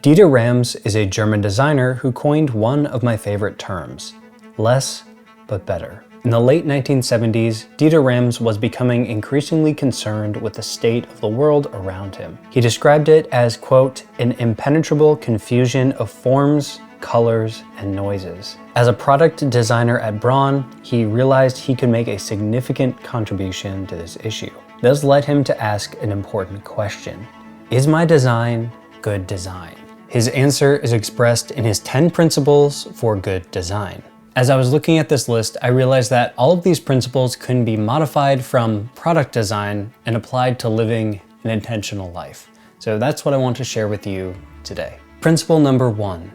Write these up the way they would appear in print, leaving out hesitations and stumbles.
Deiter Rams is a German designer who coined one of my favorite terms, less but better. In the late 1970s, Deiter Rams was becoming increasingly concerned with the state of the world around him. He described it as, quote, an impenetrable confusion of forms, colors, and noises. As a product designer at Braun, he realized he could make a significant contribution to this issue. This led him to ask an important question. Is my design good design? His answer is expressed in his 10 principles for good design. As I was looking at this list, I realized that all of these principles can be modified from product design and applied to living an intentional life. So that's what I want to share with you today. Principle number 1,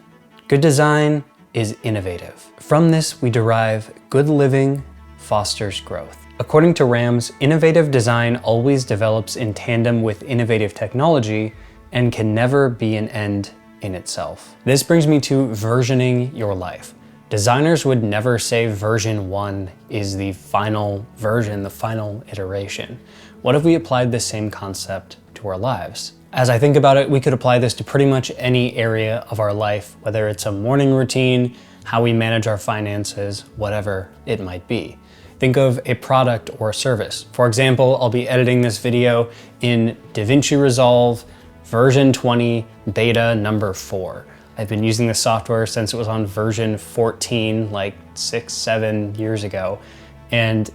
good design is innovative. From this, we derive good living fosters growth. According to Rams, innovative design always develops in tandem with innovative technology and can never be an end in itself. This brings me to versioning your life. Designers would never say version 1 is the final version, the final iteration. What if we applied this same concept to our lives? As I think about it, we could apply this to pretty much any area of our life, whether it's a morning routine, how we manage our finances, whatever it might be. Think of a product or a service. For example, I'll be editing this video in DaVinci Resolve version 20, beta number 4. I've been using this software since it was on version 14, like 6-7 years ago, and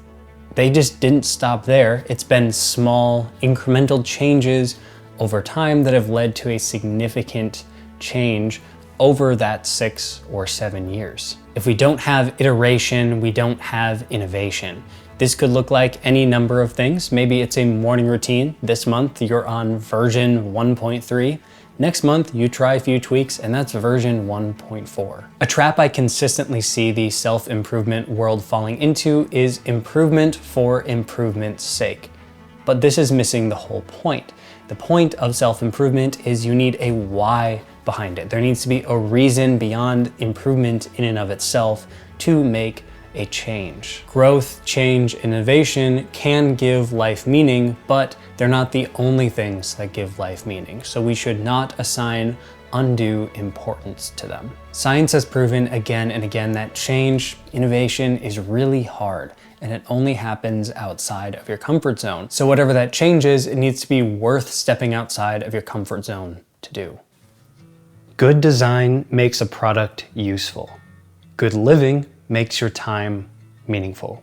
they just didn't stop there. It's been small, incremental changes over time that have led to a significant change over that 6 or 7 years. If we don't have iteration, we don't have innovation. This could look like any number of things. Maybe it's a morning routine. This month, you're on version 1.3. Next month, you try a few tweaks, and that's version 1.4. A trap I consistently see the self-improvement world falling into is improvement for improvement's sake. But this is missing the whole point. The point of self-improvement is you need a why behind it. There needs to be a reason beyond improvement in and of itself to make a change. Growth, change, innovation can give life meaning, but they're not the only things that give life meaning, so we should not assign undue importance to them. Science has proven again and again that change, innovation is really hard, and it only happens outside of your comfort zone. So whatever that change is, it needs to be worth stepping outside of your comfort zone to do. Good design makes a product useful. Good living makes your time meaningful.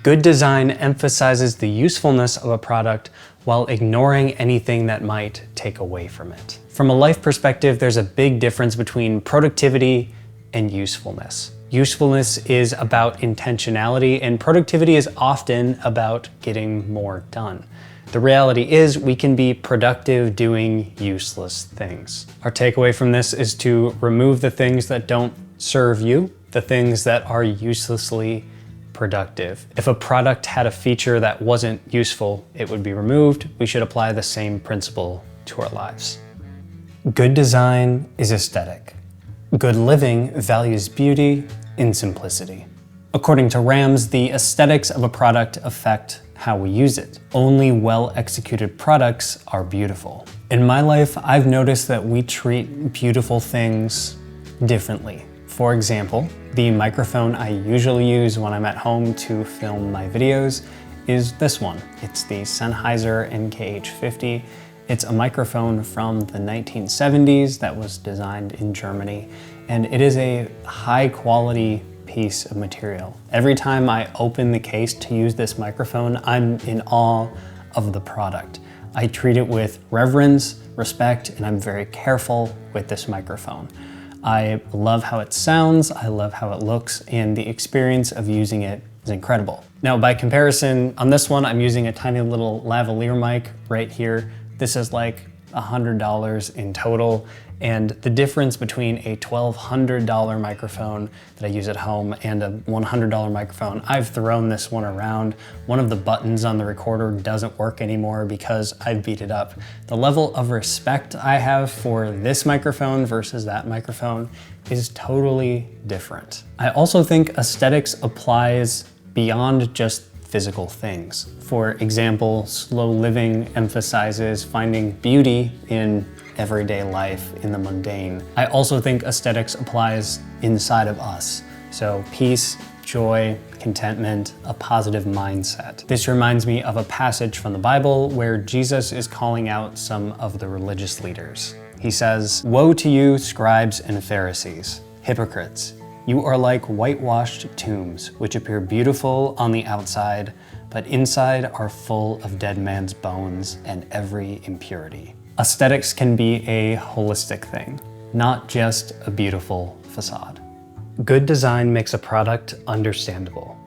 Good design emphasizes the usefulness of a product while ignoring anything that might take away from it. From a life perspective, there's a big difference between productivity and usefulness. Usefulness is about intentionality, and productivity is often about getting more done. The reality is we can be productive doing useless things. Our takeaway from this is to remove the things that don't serve you, the things that are uselessly productive. If a product had a feature that wasn't useful, it would be removed. We should apply the same principle to our lives. Good design is aesthetic. Good living values beauty in simplicity. According to Rams, the aesthetics of a product affect how we use it. Only well-executed products are beautiful. In my life, I've noticed that we treat beautiful things differently. For example, the microphone I usually use when I'm at home to film my videos is this one. It's the Sennheiser NKH50. It's a microphone from the 1970s that was designed in Germany, and it is a high quality piece of material. Every time I open the case to use this microphone, I'm in awe of the product. I treat it with reverence, respect, and I'm very careful with this microphone. I love how it sounds, I love how it looks, and the experience of using it is incredible. Now, by comparison, on this one, I'm using a tiny little lavalier mic right here. This is like $100 in total, and the difference between a $1,200 microphone that I use at home and a $100 microphone, I've thrown this one around. One of the buttons on the recorder doesn't work anymore because I beat it up. The level of respect I have for this microphone versus that microphone is totally different. I also think aesthetics applies beyond just physical things. For example, slow living emphasizes finding beauty in everyday life in the mundane. I also think aesthetics applies inside of us. So peace, joy, contentment, a positive mindset. This reminds me of a passage from the Bible where Jesus is calling out some of the religious leaders. He says, "Woe to you, scribes and Pharisees, hypocrites! You are like whitewashed tombs, which appear beautiful on the outside, but inside are full of dead man's bones and every impurity." Aesthetics can be a holistic thing, not just a beautiful facade. Good design makes a product understandable.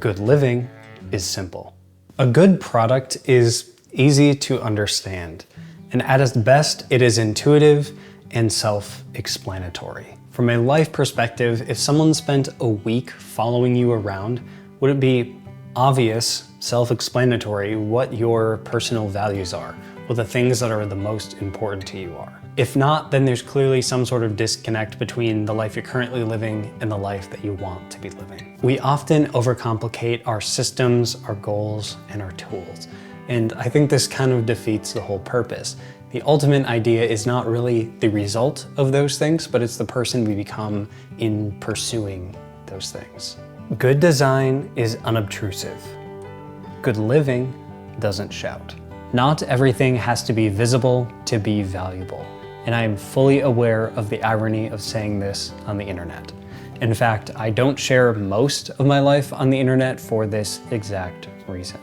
Good living is simple. A good product is easy to understand, and at its best, it is intuitive and self-explanatory. From a life perspective, if someone spent a week following you around, would it be obvious, self-explanatory, what your personal values are, what the things that are the most important to you are? If not, then there's clearly some sort of disconnect between the life you're currently living and the life that you want to be living. We often overcomplicate our systems, our goals, and our tools. And I think this kind of defeats the whole purpose. The ultimate idea is not really the result of those things, but it's the person we become in pursuing those things. Good design is unobtrusive. Good living doesn't shout. Not everything has to be visible to be valuable, and I am fully aware of the irony of saying this on the internet. In fact, I don't share most of my life on the internet for this exact reason.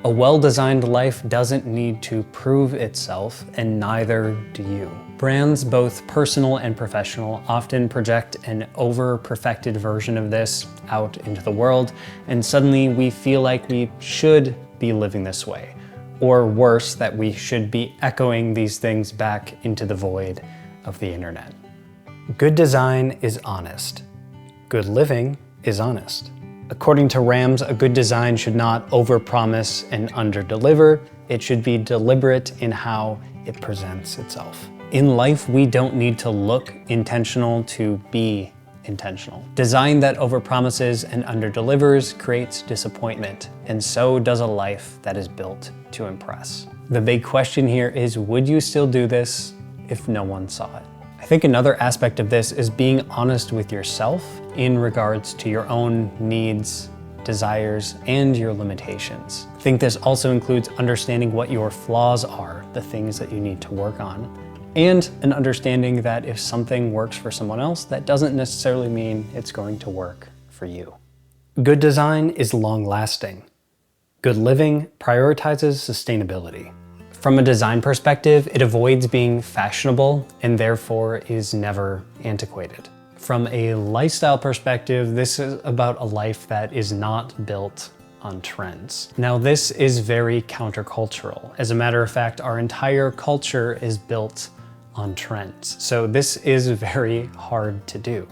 A well-designed life doesn't need to prove itself, and neither do you. Brands, both personal and professional, often project an over-perfected version of this out into the world, and suddenly we feel like we should be living this way. Or worse, that we should be echoing these things back into the void of the internet. Good design is honest. Good living is honest. According to Rams, a good design should not overpromise and underdeliver. It should be deliberate in how it presents itself. In life, we don't need to look intentional to be intentional. Design that overpromises and underdelivers creates disappointment, and so does a life that is built to impress. The big question here is, would you still do this if no one saw it? I think another aspect of this is being honest with yourself in regards to your own needs, desires, and your limitations. I think this also includes understanding what your flaws are, the things that you need to work on, and an understanding that if something works for someone else, that doesn't necessarily mean it's going to work for you. Good design is long-lasting. Good living prioritizes sustainability. From a design perspective, it avoids being fashionable and therefore is never antiquated. From a lifestyle perspective, this is about a life that is not built on trends. Now, this is very countercultural. As a matter of fact, our entire culture is built on trends. So this is very hard to do.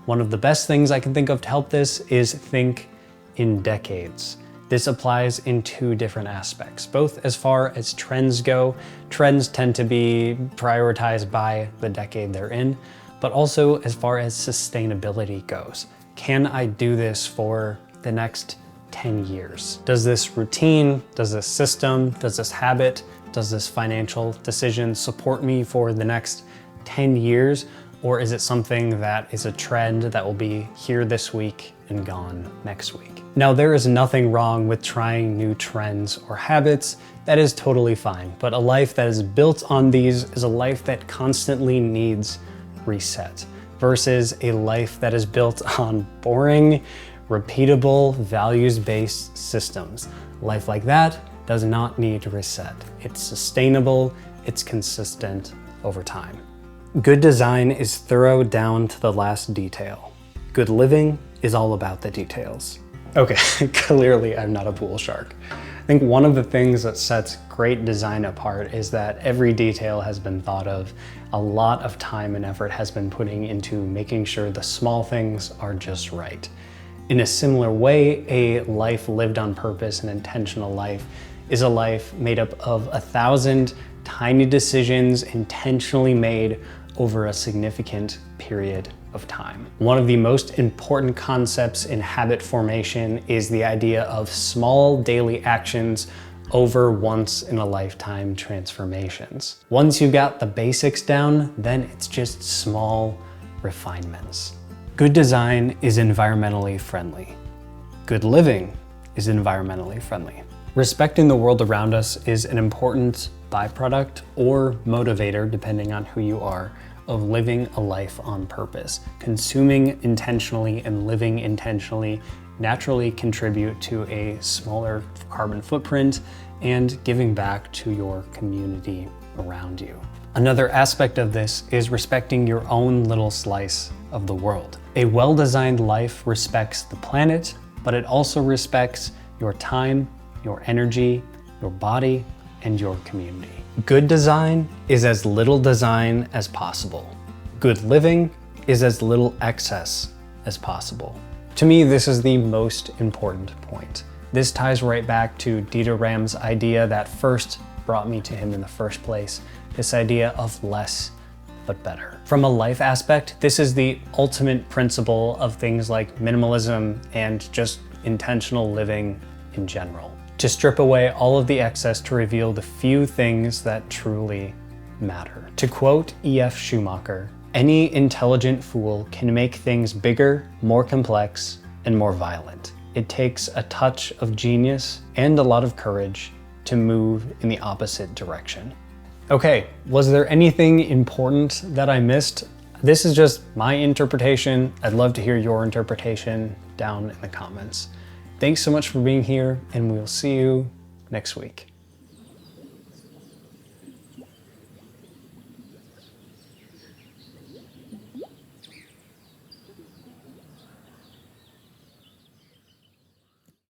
One of the best things I can think of to help this is think in decades. This applies in two different aspects, both as far as trends go. Trends tend to be prioritized by the decade they're in, but also as far as sustainability goes. Can I do this for the next 10 years? Does this routine, does this system, does this habit, does this financial decision support me for the next 10 years? Or is it something that is a trend that will be here this week and gone next week? Now, there is nothing wrong with trying new trends or habits. That is totally fine. But a life that is built on these is a life that constantly needs reset versus a life that is built on boring, repeatable, values-based systems. Life like that does not need reset. It's sustainable, it's consistent over time. Good design is thorough down to the last detail. Good living is all about the details. Okay, clearly I'm not a pool shark. I think one of the things that sets great design apart is that every detail has been thought of. A lot of time and effort has been putting into making sure the small things are just right. In a similar way, a life lived on purpose, an intentional life, is a life made up of 1,000 tiny decisions intentionally made over a significant period of time. One of the most important concepts in habit formation is the idea of small daily actions over once-in-a-lifetime transformations. Once you got the basics down, then it's just small refinements. Good design is environmentally friendly. Good living is environmentally friendly. Respecting the world around us is an important byproduct or motivator, depending on who you are, of living a life on purpose. Consuming intentionally and living intentionally naturally contribute to a smaller carbon footprint and giving back to your community around you. Another aspect of this is respecting your own little slice of the world. A well-designed life respects the planet, but it also respects your time, your energy, your body, and your community. Good design is as little design as possible. Good living is as little excess as possible. To me, this is the most important point. This ties right back to Deiter Rams' idea that first brought me to him in the first place, this idea of less but better. From a life aspect, this is the ultimate principle of things like minimalism and just intentional living in general. To strip away all of the excess to reveal the few things that truly matter. To quote E.F. Schumacher, "Any intelligent fool can make things bigger, more complex, and more violent. It takes a touch of genius and a lot of courage to move in the opposite direction." Okay, was there anything important that I missed? This is just my interpretation. I'd love to hear your interpretation down in the comments. Thanks so much for being here, and we'll see you next week.